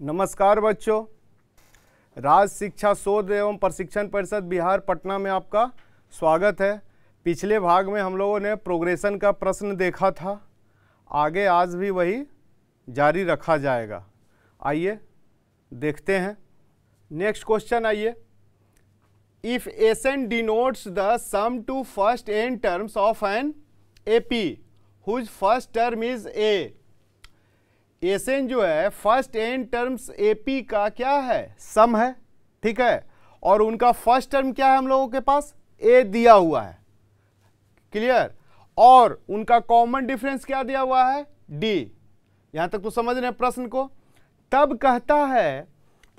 नमस्कार बच्चों, राज शिक्षा शोध एवं प्रशिक्षण परिषद बिहार पटना में आपका स्वागत है। पिछले भाग में हम लोगों ने प्रोग्रेशन का प्रश्न देखा था, आगे आज भी वही जारी रखा जाएगा। आइए देखते हैं नेक्स्ट क्वेश्चन। आइए, if n denotes the sum to first n terms of an AP whose first term is a. N जो है फर्स्ट एन टर्म्स एपी का क्या है, सम है, ठीक है, और उनका फर्स्ट टर्म क्या है, हम लोगों के पास ए दिया हुआ है, क्लियर, और उनका कॉमन डिफरेंस क्या दिया हुआ है, डी। यहां तक तो समझ रहे हैं प्रश्न को। तब कहता है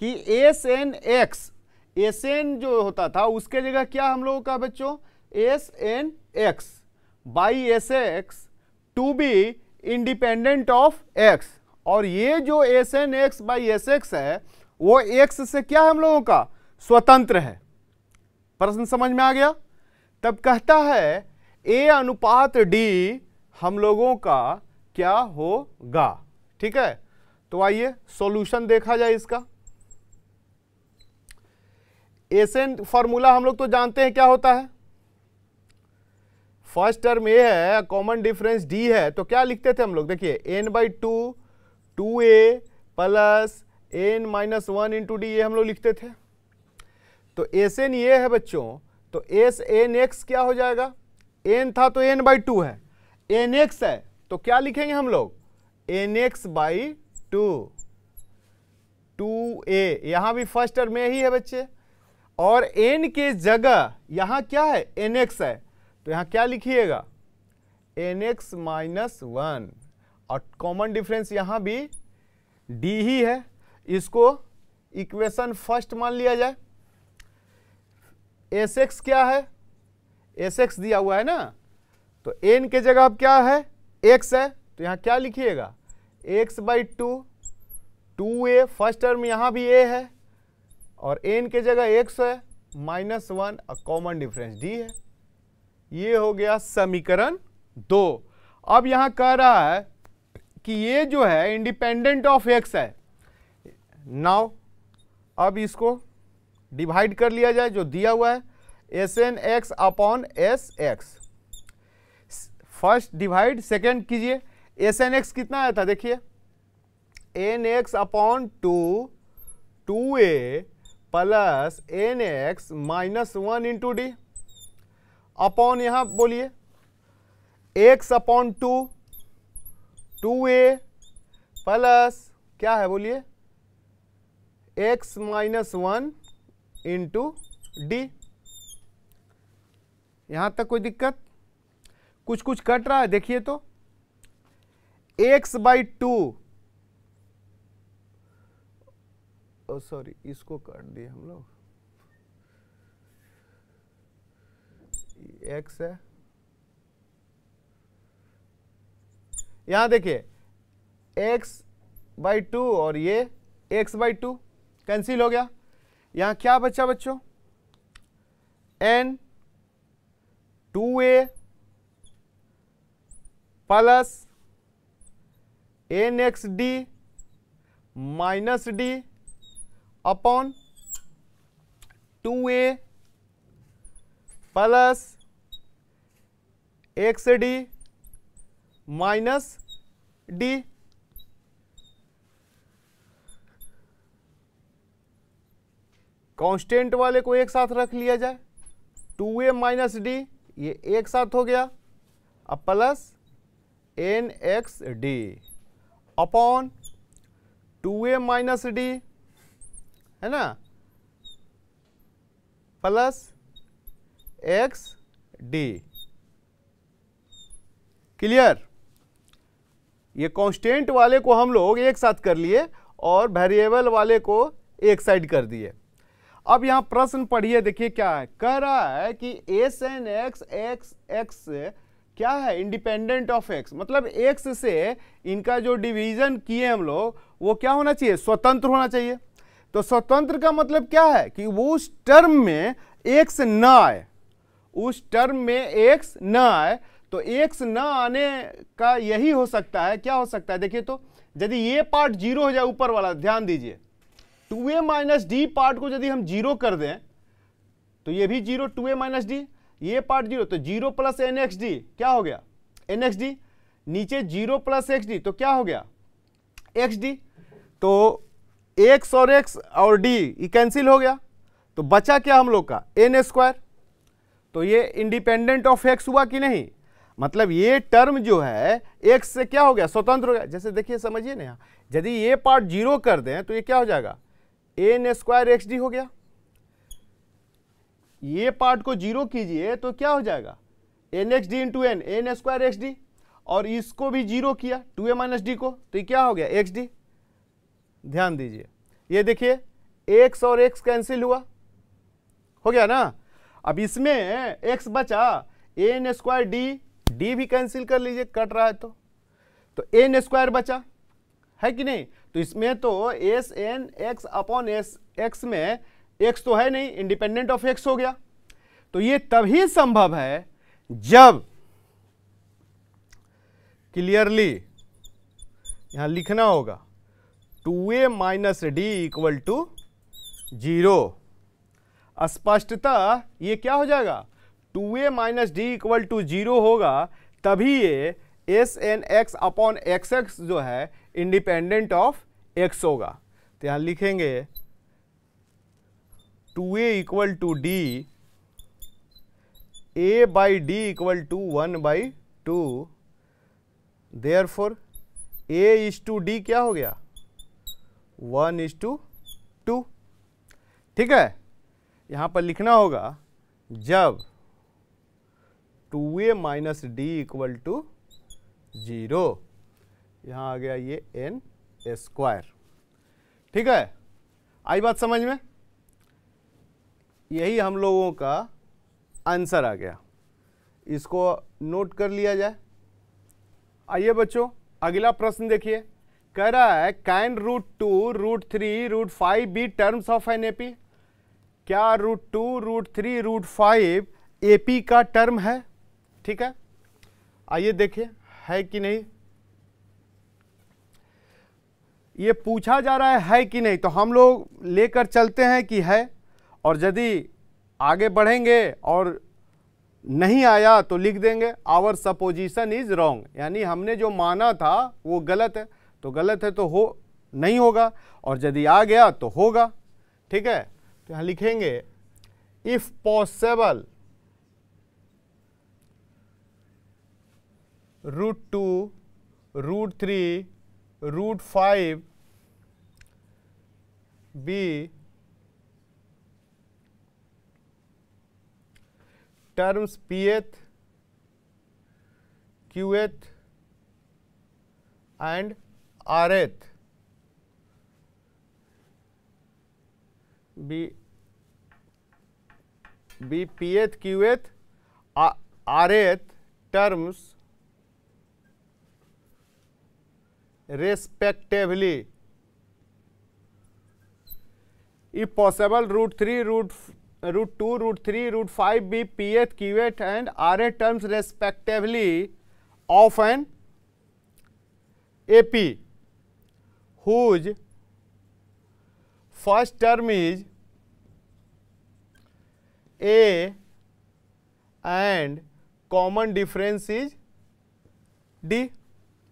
कि S n x, S n जो होता था उसके जगह क्या हम लोगों का बच्चों, S n x by S x to be independent of x, और ये जो S n x by S x है वो एक्स से क्या है हम लोगों का, स्वतंत्र है। प्रश्न समझ में आ गया। तब कहता है ए अनुपात डी हम लोगों का क्या होगा, ठीक है। तो आइए सॉल्यूशन देखा जाए इसका। एस एन फॉर्मूला हम लोग तो जानते हैं क्या होता है, फर्स्ट टर्म ए है, कॉमन डिफरेंस डी है, तो क्या लिखते थे हम लोग, देखिए n by two 2a plus n minus 1 into d, ये हम लोग लिखते थे। तो एस एन ये है बच्चों, तो एस एन एक्स क्या हो जाएगा, एन था तो एन बाई टू है, एन एक्स है तो क्या लिखेंगे हम लोग, N x by two, 2a, यहां भी फर्स्ट टर्म में ही है बच्चे, और एन के जगह यहां क्या है, एन एक्स है, तो यहां क्या लिखिएगा, एन एक्स माइनस 1, और कॉमन डिफरेंस यहां भी डी ही है। इसको इक्वेशन फर्स्ट मान लिया जाए। एस एक्स क्या है, एस एक्स दिया हुआ है ना, तो एन के जगह अब क्या है, एक्स है, तो यहां क्या लिखिएगा, x by two, 2a, first term यहां भी ए है, और एन के जगह एक्स है, माइनस 1, और कॉमन डिफरेंस डी है। ये हो गया समीकरण 2। अब यहां कह रहा है कि ये जो है इंडिपेंडेंट ऑफ एक्स है। नाउ अब इसको डिवाइड कर लिया जाए, जो दिया हुआ है S n x upon S x. First divide, second कीजिए। एस एन एक्स कितना आया था, देखिए n x upon two, 2a plus n x minus 1 into d, upon यहां बोलिए एक्स अपॉन 2, 2a प्लस क्या है बोलिए, x माइनस 1 इंटू डी। यहां तक कोई दिक्कत, कुछ कुछ कट रहा है, देखिए तो x बाई टू, सॉरी इसको काट दिए हम लोग, x है, यहां देखिए x बाई टू और ये x बाई टू कैंसिल हो गया। यहां क्या बचा बच्चों, n 2a plus n x d minus d upon 2a plus x d minus d. Constant वाले को एक साथ रख लिया जाए, 2a माइनस डी ये एक साथ हो गया, अब plus n x d upon 2a minus d है ना, प्लस एक्स डी। क्लियर। ये कांस्टेंट वाले को हम लोग एक साथ कर लिए और वेरिएबल वाले को एक साइड कर दिए। अब यहां प्रश्न पढ़िए, देखिए क्या है, कह रहा है कि S n x x x क्या है, इंडिपेंडेंट ऑफ एक्स, मतलब एक्स से इनका जो डिवीजन किए हम लोग वो क्या होना चाहिए, स्वतंत्र होना चाहिए। तो स्वतंत्र का मतलब क्या है कि वो उस टर्म में एक्स न आए, उस टर्म में एक्स न आए, तो एक्स न आने का यही हो सकता है, क्या हो सकता है देखिए तो, यदि ये पार्ट जीरो हो जाए, ऊपर वाला ध्यान दीजिए, 2a माइनस डी पार्ट को यदि हम जीरो कर दें तो ये भी जीरो, 2a माइनस डी, ये पार्ट जीरो, तो zero plus n x d क्या हो गया, एन एक्स डी, नीचे जीरो प्लस एक्स डी तो क्या हो गया, एक्स डी। तो एक्स और एक्स और डी ये कैंसिल हो गया, तो बचा क्या हम लोग का, एन स्क्वायर। तो ये इंडिपेंडेंट ऑफ एक्स हुआ कि नहीं, मतलब ये टर्म जो है एक्स से क्या हो गया, स्वतंत्र हो गया। जैसे देखिए समझिए ना, यहाँ यदि ये पार्ट जीरो कर दें तो ये क्या हो जाएगा, एन स्क्वायर एक्स डी हो गया। ये पार्ट को जीरो कीजिए तो क्या हो जाएगा, n x d into n, n square x d, और इसको भी जीरो किया 2a माइनस डी को, तो ये क्या हो गया, एक्स डी। ध्यान दीजिए, ये देखिए एक्स और एक्स कैंसिल हुआ, हो गया ना। अब इसमें एक्स बचा, एन स्क्वायर डी, डी भी कैंसिल कर लीजिए, कट रहा है तो एन स्क्वायर बचा है कि नहीं। तो इसमें तो S n x upon S, x में एक्स तो है नहीं, इंडिपेंडेंट ऑफ एक्स हो गया। तो ये तभी संभव है जब, क्लियरली यहां लिखना होगा, 2a minus d equal to zero. स्पष्टतः ये क्या हो जाएगा, 2a minus d equal to zero होगा, तभी ये S n x upon x x जो है इंडिपेंडेंट ऑफ एक्स होगा। तो यहां लिखेंगे 2a equal to d, a by d equal to 1/2, therefore a is to d क्या हो गया, 1:2। ठीक है, यहां पर लिखना होगा जब 2a minus d equal to zero, यहां आ गया ये एन स्क्वायर। ठीक है, आई बात समझ में, यही हम लोगों का आंसर आ गया, इसको नोट कर लिया जाए। आइए बच्चों अगला प्रश्न देखिए, कह रहा है can √2, √3, √5 be terms of an AP. क्या √2, √3, √5 एपी का टर्म है। ठीक है, आइए देखिए है कि नहीं, ये पूछा जा रहा है कि नहीं, तो हम लोग लेकर चलते हैं कि है, और यदि आगे बढ़ेंगे और नहीं आया तो लिख देंगे आवर सपोजिशन इज रॉन्ग, यानी हमने जो माना था वो गलत है, तो गलत है तो हो नहीं होगा, और यदि आ गया तो होगा। ठीक है, तो यहाँ लिखेंगे if possible √2, √3, √5 be terms pth, qth and rth be pth, qth, rth terms respectively. If possible, √3, √2, √3, √5 be pth, qth and rth terms respectively of an AP whose first term is A and common difference is D।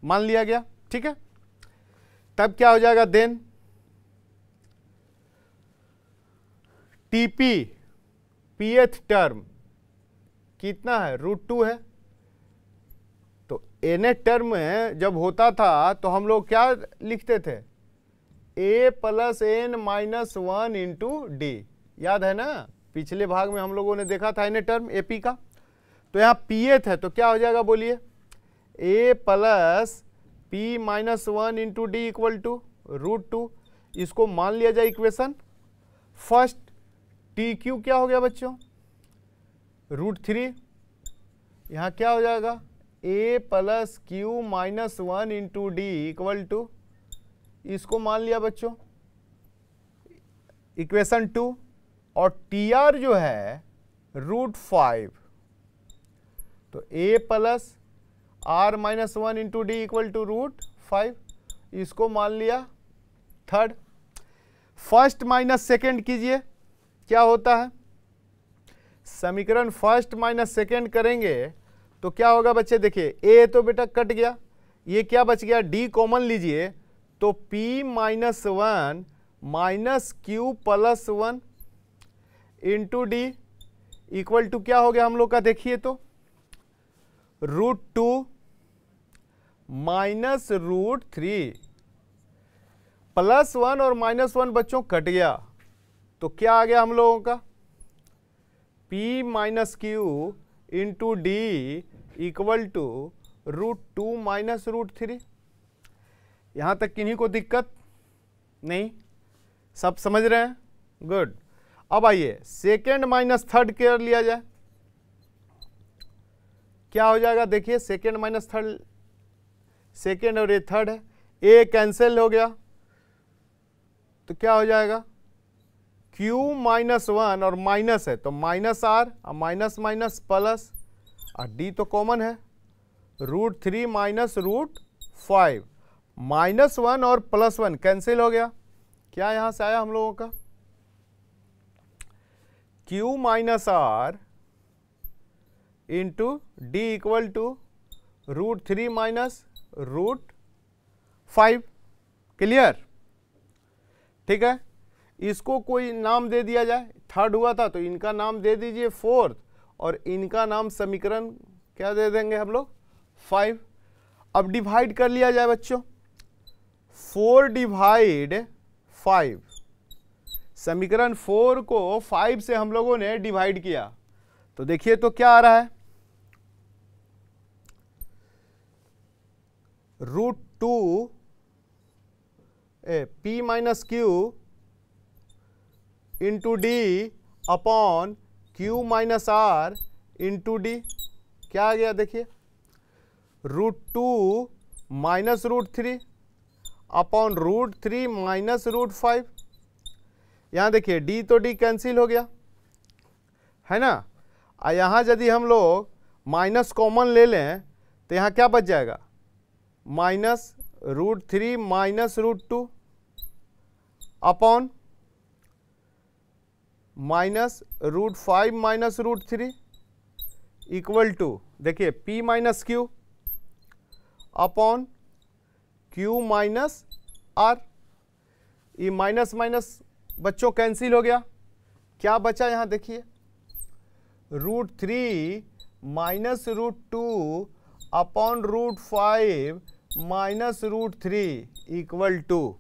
मान लिया गया। ठीक है, तब क्या हो जाएगा, then TP पीएथ term कितना है, √2 है। तो एनएथ टर्म जब होता था तो हम लोग क्या लिखते थे, a + n - 1 इंटू डी, याद है ना, पिछले भाग में हम लोगों ने देखा था एनएथ टर्म एपी का। तो यहाँ पीएथ है तो क्या हो जाएगा बोलिए, a + p - 1 into d equal to √2। इसको मान लिया जाए इक्वेशन फर्स्ट। टी क्यू क्या हो गया बच्चों, √3। यहाँ क्या हो जाएगा, a + q - 1 into d equal to, इसको मान लिया बच्चों इक्वेशन 2। और टी आर जो है √5, तो a + r - 1 into d equal to √5। इसको मान लिया थर्ड। फर्स्ट माइनस सेकेंड कीजिए, क्या होता है, समीकरण फर्स्ट माइनस सेकेंड करेंगे तो क्या होगा बच्चे, देखिए ए तो बेटा कट गया, ये क्या बच गया, डी कॉमन लीजिए तो p minus one minus q plus one into d equal to क्या हो गया हम लोग का, देखिए तो √2 माइनस √3 +1 और -1 बच्चों कट गया तो क्या आ गया हम लोगों का, p minus q into d equal to √2 minus √3। यहाँ तक किन्हीं को दिक्कत नहीं, सब समझ रहे हैं, गुड। अब आइए सेकेंड माइनस थर्ड कर लिया जाए, क्या हो जाएगा, देखिए सेकेंड माइनस थर्ड, सेकेंड और ये थर्ड है, ए कैंसिल हो गया तो क्या हो जाएगा, q माइनस वन और माइनस है तो माइनस r और माइनस माइनस प्लस और d तो कॉमन है, √3 माइनस √5 -1 और +1 कैंसिल हो गया, क्या यहां से आया हम लोगों का, q minus r into d equal to √3 minus √5। Clear, ठीक है। इसको कोई नाम दे दिया जाए, थर्ड हुआ था तो इनका नाम दे दीजिए फोर्थ और इनका नाम समीकरण क्या दे देंगे हम लोग, 5। अब डिवाइड कर लिया जाए बच्चों, 4 डिवाइड 5, समीकरण 4 को 5 से हम लोगों ने डिवाइड किया तो देखिए तो क्या आ रहा है, √2 p minus q into d upon q minus r into d, क्या आ गया देखिए, √2 माइनस √3 अपॉन √3 माइनस √5। यहाँ देखिए d तो d कैंसिल हो गया है ना, और यहाँ यदि हम लोग माइनस कॉमन ले लें तो यहाँ क्या बच जाएगा, minus √3 minus √2 upon minus √5 minus √3 equal to, देखिए p minus q upon q minus r, ये माइनस माइनस बच्चों कैंसिल हो गया, क्या बचा यहाँ देखिए, √3 minus √2 upon √5 minus √3 equal to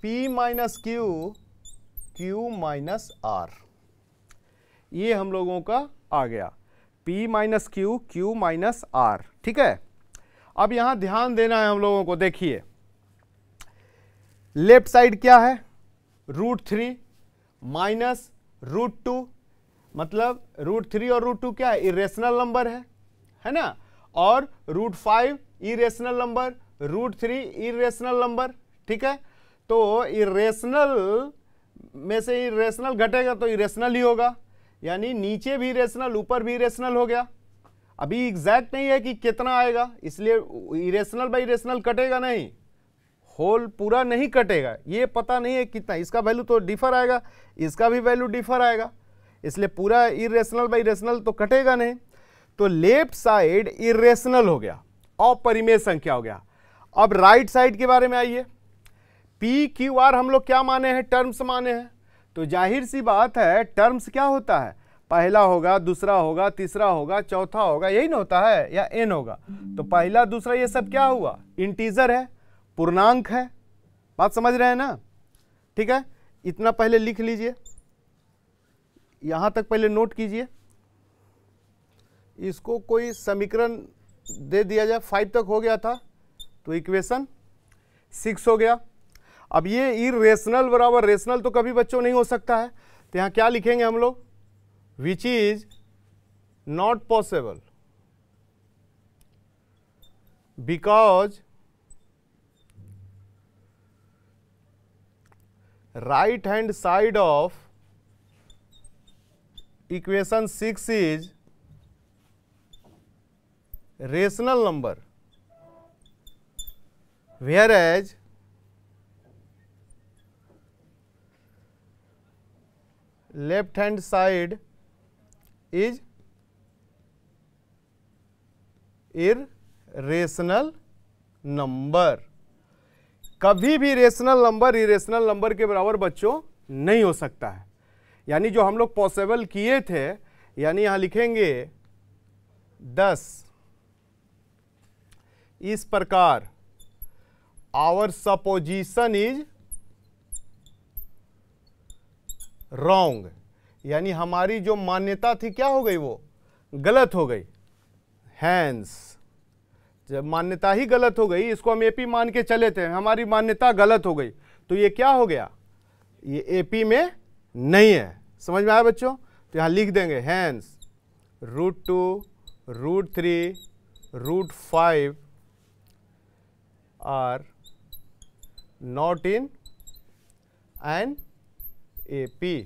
p minus q minus r। ये हम लोगों का आ गया p minus q minus r, ठीक है। अब यहां ध्यान देना है हम लोगों को, देखिए लेफ्ट साइड क्या है, √3 माइनस √2, मतलब √3 और √2 क्या है, इरेशनल नंबर है ना, और √5 इरेशनल नंबर, √3 इरेशनल नंबर, ठीक है। तो इरेशनल में से इरेशनल घटेगा तो इरेशनल ही होगा, यानी नीचे भी इरेशनल ऊपर भी इरेशनल हो गया। अभी एग्जैक्ट नहीं है कि कितना आएगा, इसलिए इरेशनल बाई इरेशनल कटेगा नहीं, होल पूरा नहीं कटेगा, ये पता नहीं है कितना, इसका वैल्यू तो डिफर आएगा, इसका भी वैल्यू डिफर आएगा, इसलिए पूरा इरेशनल बाई इरेशनल तो कटेगा नहीं। तो लेफ्ट साइड इरेशनल हो गया, अपरिमेय संख्या हो गया। अब राइट साइड के बारे में आइए, पी क्यू आर हम लोग क्या माने हैं, टर्म्स माने हैं, तो जाहिर सी बात है टर्म्स क्या होता है, पहला होगा, दूसरा होगा, तीसरा होगा, चौथा होगा, यही ना होता है, या एन होगा। तो पहला दूसरा ये सब क्या हुआ, इंटीजर है, पूर्णांक है, बात समझ रहे हैं ना, ठीक है। इतना पहले लिख लीजिए, यहां तक पहले नोट कीजिए, इसको कोई समीकरण दे दिया जाए, 5 तक हो गया था तो इक्वेशन 6 हो गया। अब ये इरेशनल बराबर रेशनल तो कभी बच्चों नहीं हो सकता है, तो यहाँ क्या लिखेंगे हम लोग, which is not possible because right hand side of equation 6 is rational number whereas left hand side is irrational number. कभी भी रेशनल नंबर इरेशनल नंबर के बराबर बच्चों नहीं हो सकता है। यानी जो हम लोग पॉसिबल किए थे, यानी यहां लिखेंगे 10 इस प्रकार आवर सपोजिशन इज रॉन्ग, यानी हमारी जो मान्यता थी क्या हो गई, वो गलत हो गई। हैंस जब मान्यता ही गलत हो गई, इसको हम एपी मान के चले थे, हमारी मान्यता गलत हो गई, तो ये क्या हो गया, ये एपी में नहीं है। समझ में आया बच्चों? तो यहां लिख देंगे hence √2 √3 √5 are not in an AP.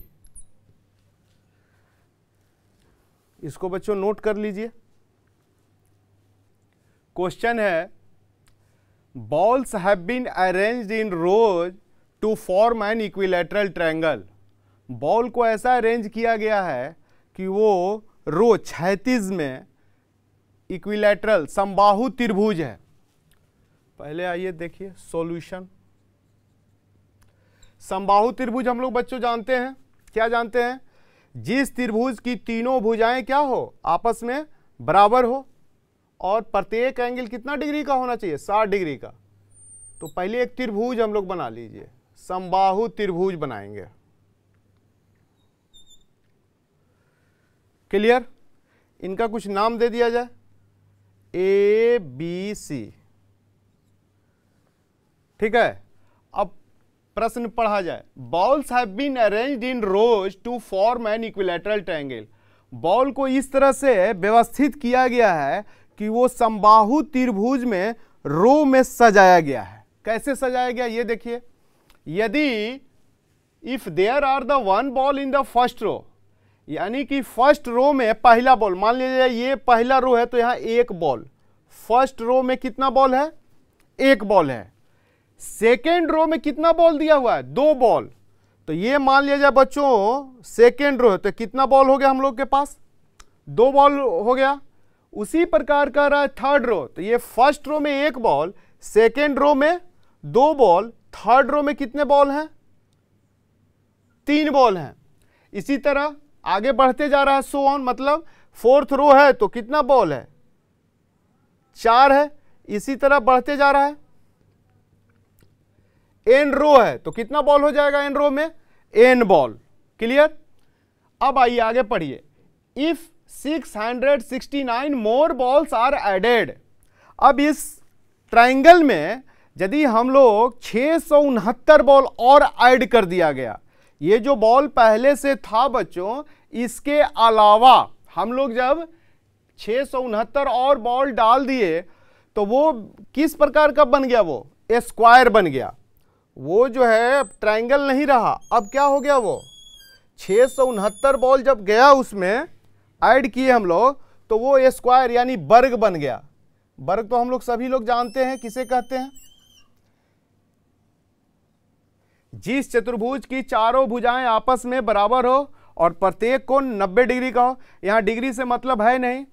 इसको बच्चों नोट कर लीजिए। क्वेश्चन है, balls have been arranged in rows to form an equilateral triangle. Ball को ऐसा अरेंज किया गया है कि वो रो क्षैतिज में इक्विलैटरल समबाहु त्रिभुज है। पहले आइए देखिए सॉल्यूशन। समबाहु त्रिभुज हम लोग बच्चों जानते हैं, क्या जानते हैं, जिस त्रिभुज की तीनों भुजाएं क्या हो, आपस में बराबर हो और प्रत्येक एंगल कितना डिग्री का होना चाहिए, 60 डिग्री का। तो पहले एक त्रिभुज हम लोग बना लीजिए, समबाहु त्रिभुज बनाएंगे। क्लियर? इनका कुछ नाम दे दिया जाए, ए बी सी। ठीक है, अब प्रश्न पढ़ा जाए। Balls have been arranged in rows to form an equilateral triangle. Ball को इस तरह से व्यवस्थित किया गया है कि वो समबाहु त्रिभुज में रो में सजाया गया है। कैसे सजाया गया ये देखिए, यदि if there are the one ball in the first row, यानी कि फर्स्ट रो में पहला बॉल, मान लीजिए ये पहला रो है तो यहां एक बॉल, फर्स्ट रो में कितना बॉल है, एक बॉल है। सेकेंड रो में कितना बॉल दिया हुआ है, 2 बॉल। तो ये मान लिया जाए बच्चों सेकेंड रो है, तो कितना बॉल हो गया हम लोग के पास, 2 बॉल हो गया। उसी प्रकार का रहा है थर्ड रो, तो ये फर्स्ट रो में 1 बॉल, सेकेंड रो में 2 बॉल, थर्ड रो में कितने बॉल हैं, 3 बॉल हैं। इसी तरह आगे बढ़ते जा रहा है सो ऑन, मतलब फोर्थ रो है तो कितना बॉल है, 4 है। इसी तरह बढ़ते जा रहा है, एन रो है तो कितना बॉल हो जाएगा एन रो में, एन बॉल। क्लियर? अब आइए आगे पढ़िए। If 669 more balls are added. अब इस ट्रायंगल में यदि हम लोग 669 बॉल और ऐड कर दिया गया, ये जो बॉल पहले से था बच्चों, इसके अलावा हम लोग जब 669 और बॉल डाल दिए तो वो किस प्रकार का बन गया, वो स्क्वायर बन गया। वो जो है ट्रायंगल नहीं रहा, अब क्या हो गया, वो 669 बॉल जब गया उसमें ऐड किए हम लोग तो वो स्क्वायर यानी वर्ग बन गया। वर्ग तो हम लोग सभी लोग जानते हैं किसे कहते हैं, जिस चतुर्भुज की चारों भुजाएं आपस में बराबर हो और प्रत्येक कोण 90 डिग्री का हो। यहां डिग्री से मतलब है नहीं,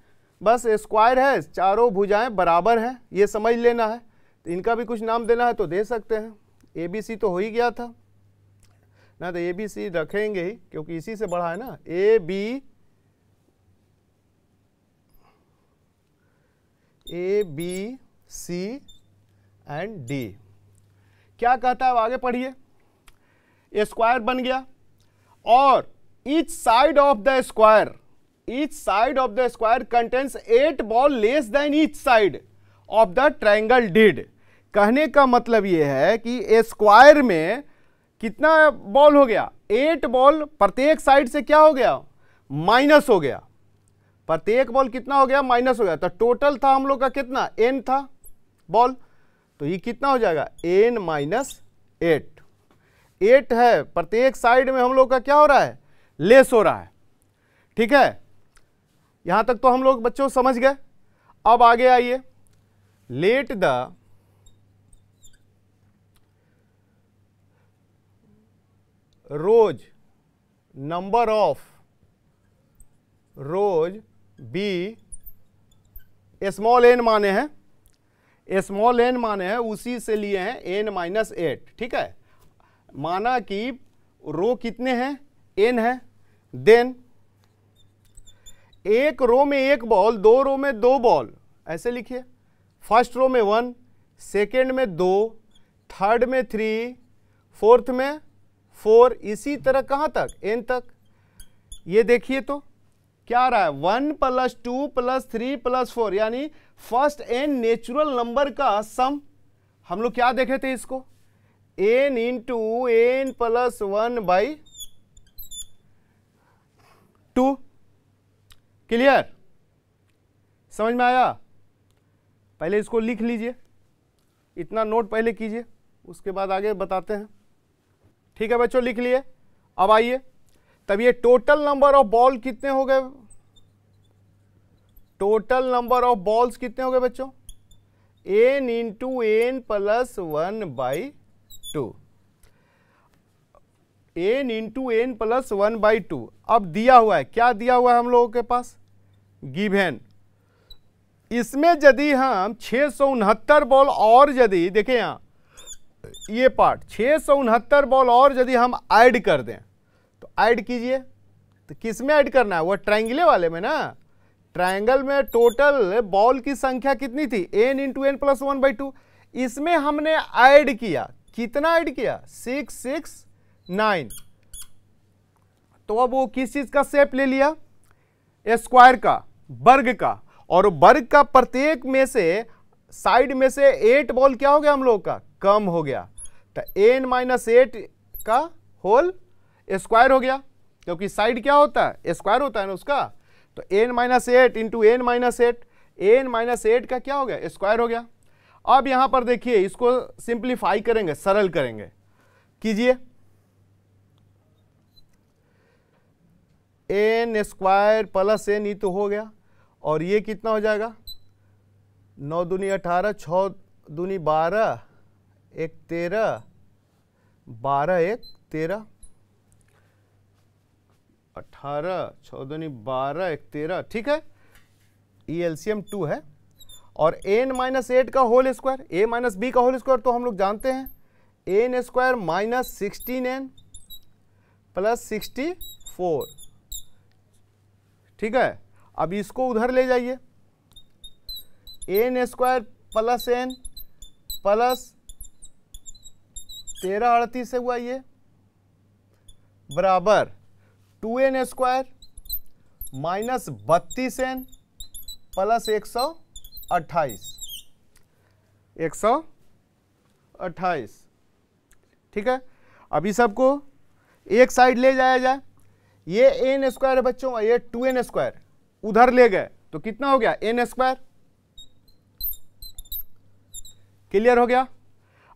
बस स्क्वायर है, चारों भुजाएं बराबर हैं, ये समझ लेना है। तो इनका भी कुछ नाम देना है तो दे सकते हैं। ए बी सी तो हो ही गया था ना, तो ए बी सी रखेंगे ही क्योंकि इसी से बढ़ा है ना, A B C and D. क्या कहता है, अब आगे पढ़िए। स्क्वायर बन गया और each side of the square contains 8 ball less than each side of the triangle did. कहने का मतलब यह है कि स्क्वायर में कितना बॉल हो गया, 8 बॉल प्रत्येक साइड से क्या हो गया, माइनस हो गया। प्रत्येक बॉल कितना हो गया, माइनस हो गया। तो टोटल था हम लोग का कितना, n था बॉल, तो ये कितना हो जाएगा, n - 8। 8 है, प्रत्येक साइड में हम लोग का क्या हो रहा है, लेस हो रहा है। ठीक है, यहां तक तो हम लोग बच्चों समझ गए। अब आगे आइए। Let the rows, number of rows be, small n माने हैं, स्मॉल एन माने हैं, उसी से लिए हैं एन माइनस 8। ठीक है, माना कि रो कितने हैं, एन है, देन एक रो में एक बॉल, दो रो में दो बॉल, ऐसे लिखिए। फर्स्ट रो में 1, सेकेंड में 2, थर्ड में 3, फोर्थ में 4, इसी तरह कहाँ तक, एन तक। ये देखिए तो क्या आ रहा है, 1 + 2 + 3 + 4, यानी फर्स्ट एन नेचुरल नंबर का सम। हम लोग क्या देखे थे इसको, n into n plus 1/2। Clear, समझ में आया। पहले इसको लिख लीजिए, इतना नोट पहले कीजिए, उसके बाद आगे बताते हैं। ठीक है बच्चों, लिख लिए। अब आइए, तब ये टोटल नंबर ऑफ बॉल कितने हो गए, टोटल नंबर ऑफ बॉल्स कितने हो गए बच्चों, n into n plus 1/2, n into n plus 1/2। अब दिया हुआ है, क्या दिया हुआ है हम लोगों के पास, गिवन। इसमें यदि हम 669 बॉल और यदि देखिए यहां ये पार्ट 669 बॉल और यदि हम ऐड कर दें, तो ऐड कीजिए, तो किस में ऐड करना है, वो ट्रायंगल वाले में ना। ट्रायंगल में टोटल बॉल की संख्या कितनी थी, n इंटू एन प्लस 1/2। इसमें हमने ऐड किया, कितना ऐड किया, 6 6 9। तो अब वो किस चीज का शेप ले लिया, स्क्वायर का, वर्ग का, और वर्ग का प्रत्येक में से साइड में से 8 बॉल क्या हो गया हम लोग का, कम हो गया। तो n माइनस 8 का होल स्क्वायर हो गया, क्योंकि साइड क्या होता है, स्क्वायर होता है ना उसका। तो n minus 8 into n minus 8, n minus 8 का क्या हो गया, स्क्वायर हो गया। अब यहां पर देखिए, इसको सिंप्लीफाई करेंगे, सरल करेंगे, कीजिए। एन स्क्वायर प्लस एन, ये तो हो गया, और ये कितना हो जाएगा, 9 दूनी 18, 6 दूनी 12, 1 13, 12 1 13, 18, 6 दूनी 12, 1 13। ठीक है, ये एलसीएम 2 है। और n माइनस 8 का whole square, a minus b का होल स्क्वायर तो हम लोग जानते हैं, n square minus 16n plus 64। ठीक है, अब इसको उधर ले जाइए, n square plus n plus 13 38 से हुआ ये, बराबर 2n square minus 32n plus 128, 128। ठीक है, अभी सबको एक साइड ले जाया जाए, ये n स्क्वायर है बच्चों, ये 2n स्क्वायर उधर ले गए तो कितना हो गया, n स्क्वायर। क्लियर हो गया।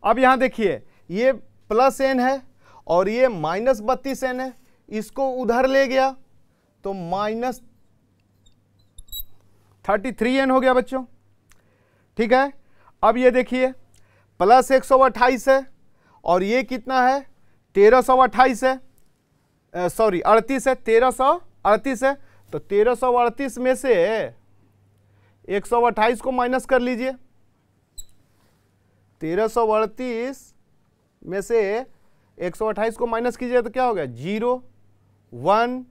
अब यहां देखिए, ये प्लस n है और ये माइनस 32n है, इसको उधर ले गया तो माइनस 33n हो गया बच्चों। ठीक है, अब ये देखिए, प्लस 128 है और ये कितना है, 1328 है, सॉरी 38 है, 1338 है। तो 1338 में से 128 को माइनस कर लीजिए, 1338 में से 128 को माइनस कीजिए तो क्या हो गया, 0 1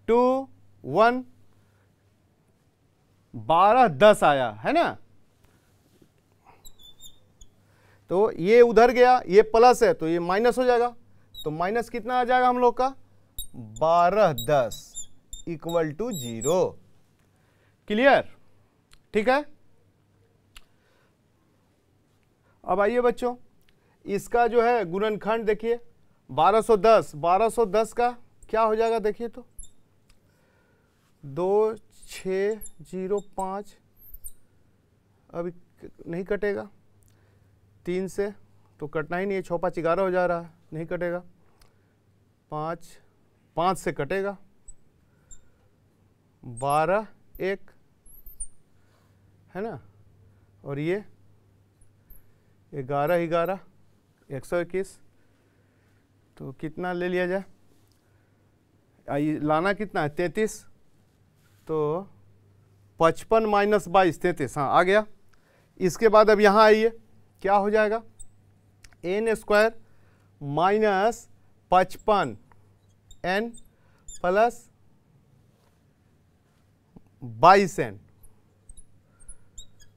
2 1, 12 10 आया है ना। तो ये उधर गया, ये प्लस है तो ये माइनस हो जाएगा, तो माइनस कितना आ जाएगा हम लोग का, 12 10 इक्वल टू 0। क्लियर। ठीक है, अब आइए बच्चों, इसका जो है गुणनखंड देखिए, 1210, 1210 का क्या हो जाएगा देखिए तो, 2 6 0 5, अभी नहीं कटेगा, 3 से तो कटना ही नहीं है, 6 5 11 हो जा रहा है, नहीं कटेगा, 5 5 से कटेगा, 12 1 है ना, और ये 11 11 121, तो कितना ले लिया जाए, लाना कितना है 33, तो 55 माइनस 22 33, हाँ आ गया। इसके बाद अब यहाँ आइए, क्या हो जाएगा, n square minus 55 n plus 22 n,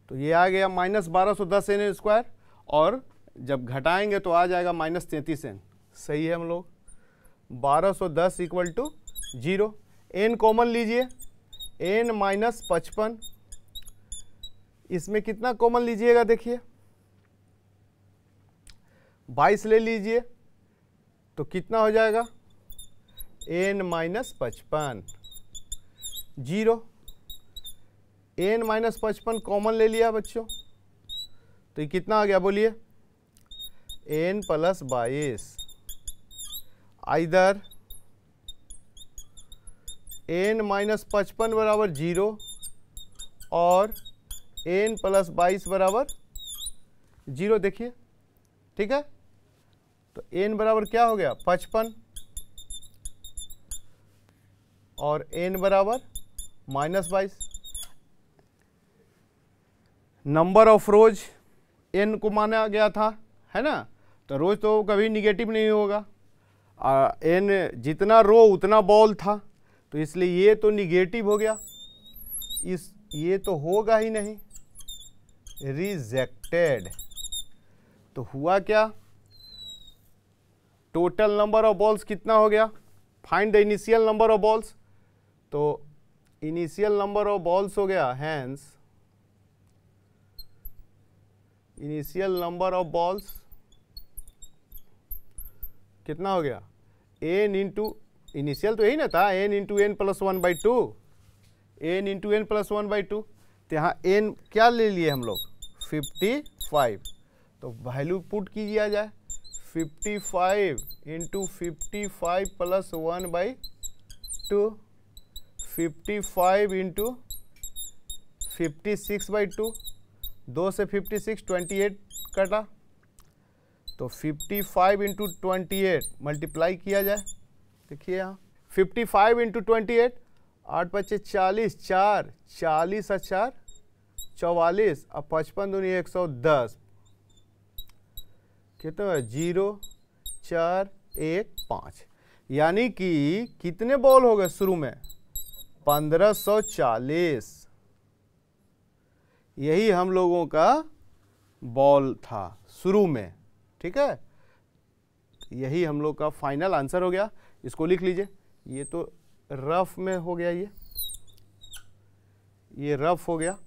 तो ये आ गया माइनस 1210 एन स्क्वायर, और जब घटाएंगे तो आ जाएगा माइनस 33 एन। सही है हम लोग, 1210 इक्वल टू 0। एन कॉमन लीजिए, एन माइनस 55, इसमें कितना कॉमन लीजिएगा, देखिए 22 ले लीजिए तो कितना हो जाएगा, n minus 55 0। N minus 55 common ले लिया बच्चों, तो ये कितना आ गया बोलिए, n plus 22, either n minus 55 बराबर 0 और एन प्लस 22 बराबर 0। देखिए ठीक है, तो एन बराबर क्या हो गया 55 और एन बराबर minus 22। Number of rows n को माना गया था, है ना, तो रोज तो कभी निगेटिव नहीं होगा, एन जितना रो उतना बॉल था, तो इसलिए ये तो निगेटिव हो गया, ये तो होगा ही नहीं, रिजेक्टेड। तो हुआ क्या, टोटल नंबर ऑफ बॉल्स कितना हो गया, find the initial number of balls, तो इनिशियल नंबर ऑफ बॉल्स हो गया, hence initial number of balls कितना हो गया, एन इंटू इनिशियल तो यही ना था, n into n plus 1/2, n into n plus 1/2, तो यहाँ एन क्या ले लिए हम लोग 55, तो वैल्यू पुट कीजिए जाए 55 इंटू 55 प्लस 1/2, 55 इंटू 56/2, 2 से 56 28 कटा, तो 55 इंटू 28 मल्टीप्लाई किया जाए, देखिए यहाँ 55 इंटू 28, 8 5 40, 4 40 और 4 44, अब 55 दूनी 110, कितना है 0 4 1 5, यानी कि कितने बॉल हो गए शुरू में 1540, यही हम लोगों का बॉल था शुरू में, ठीक है, यही हम लोग का फाइनल आंसर हो गया। इसको लिख लीजिए, ये तो रफ में हो गया, ये रफ हो गया।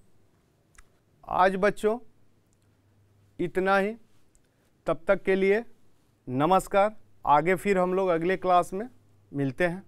आज बच्चों इतना ही, तब तक के लिए नमस्कार, आगे फिर हम लोग अगले क्लास में मिलते हैं।